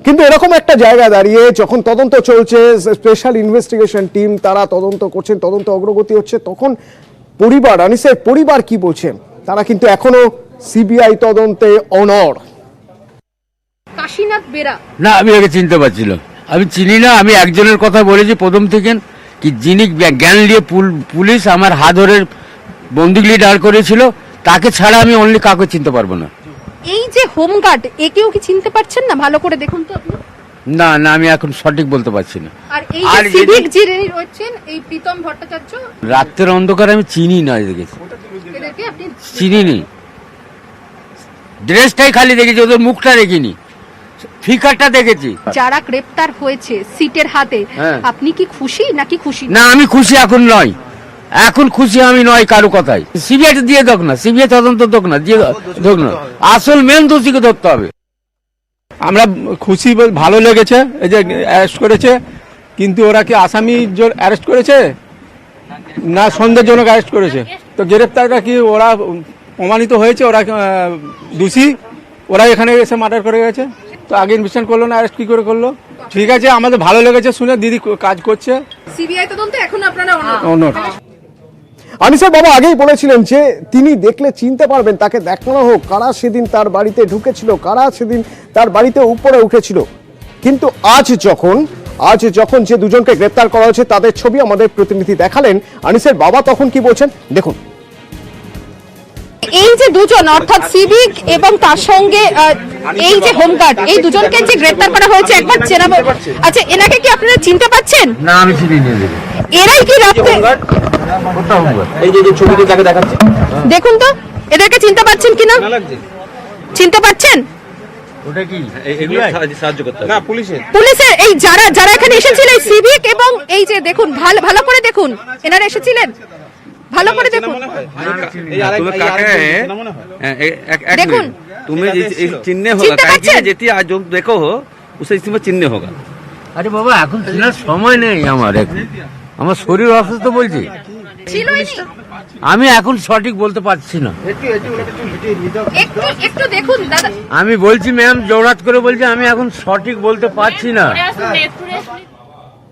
কিন্তু এরকম একটা জায়গা দাঁড়িয়ে যখন তদন্ত চলছে, স্পেশাল ইনভেস্টিগেশন টিম তারা তদন্ত করছেন, তদন্ত অগ্রগতি হচ্ছে, তখন পরিবার, আনিসের পরিবার কি বলছেন? তারা কিন্তু এখনো সিবিআই তদন্তে অনড়। কাশীনাথ বেরা না, আমি ওকে চিনতে পারছি না, আমি চিনি না। আমি একজনের কথা বলেছি প্রথম থেকে, কি যিনি জ্ঞান নিয়ে পুলিশ আমার হাত ধরে বন্দুক নিয়ে দাঁড় করেছিল, তাকে ছাড়া আমি অনলি কাউকে চিনতে পারবো না। এই যে হোমগার্ড, একেও কি চিনতে পারছেন না? ভালো করে দেখুন তো আপনি। না না, আমি এখন সঠিক বলতে পারছি না। আর এই যে সিভিক যিনি রয়েছেন, এই প্রীতম ভট্টাচার্য, রাতের অন্ধকারে আমি চিনি না, দেখেছি এদেরকে আপনি চিনিনি, ড্রেসটাই খালি দেখেছি, ওদের মুখটা দেখিনি, ফিকারটা দেখেছি। যারা গ্রেপ্তার হয়েছে সিটের হাতে, হ্যাঁ। আপনি কি খুশি নাকি খুশি না, আমি খুশি এখন নয়, এখন খুশি আমি নয় কারো কথাই। সিবিআই দিয়ে দেখ না, সিবিআই তদন্ত দেখ না, দিয়ে দেখ না, আসল মেন দোষীকে ধরতে হবে। আমরা খুশি, ভালো লেগেছে এই যে অ্যারেস্ট করেছে, কিন্তু ওরা কি আসামি অ্যারেস্ট করেছে না সন্দেহজনক অ্যারেস্ট করেছে? তো গ্রেপ্তারটা কি ওরা প্রমাণিত হয়েছে ওরা দোষী, ওরা এখানে এসে মার্ডার করে গেছে। তো আগে ইনভেস্টিগেশন করলো না, অ্যারেস্ট কি করে করলো? ঠিক আছে, আমাদের ভালো লেগেছে শুনে, দিদি কাজ করছে। সিবিআই তদন্ত এখন আপনারা অনড়। আনিসের বাবা আগেই বলেছিলেন যে তিনি দেখলে চিনতে পারবেন, তাকে দেখানো হোক কারা সেদিন তার বাড়িতে ঢুকেছিল, কারা সেদিন তার বাড়িতে উপরে উঠেছিল। কিন্তু আজ যখন যে দুজনকে গ্রেপ্তার করা হয়েছে তাদের ছবি আমাদের প্রতিনিধি দেখালেন, আনিসের বাবা তখন কি বলছেন দেখুন। এই যে দুজন, অর্থাৎ সিভিক এবং তার সঙ্গে এই যে হোমগার্ড, এই দুজনকে যে গ্রেপ্তার করা হয়েছে, একবার চেনাবো। আচ্ছা, এনাকে কি আপনারা চিনতে পাচ্ছেন? না, আমি চিনি না। এরাই কি রাতে, এই যে ছবিতে যাকে দেখাচ্ছে, দেখুন তো এদেরকে চিনতে পাচ্ছেন কিনা? চিনতে পাচ্ছেন? ওটা কি এগুলো সাহায্য করতে হবে না পুলিশের। পুলিশের এই যারা এখানে এসেছিলেন, সিভিক এবং এই যে দেখুন, ভালো করে দেখুন, এনারা এসেছিলেন, ভালো করে দেখুন, तुम्हें काका है देखुन। तुम्हें चिन्ह होगा, चिनते काहे पाচ্ছেন? कि जेती आज जो देखो हो उसे इसमें चिन्ह होगा। আরে বাবা, এখন চেনার সময় নেই আমার, এখন আমার শরীর অসুস্থ বলছি, ছিলই নি। আমি এখন সঠিক বলতে পারছি না। একটু দেখুন দাদা, আমি বলছি ম্যাম, জোরাত করে বলছি, আমি এখন সঠিক বলতে পারছি না।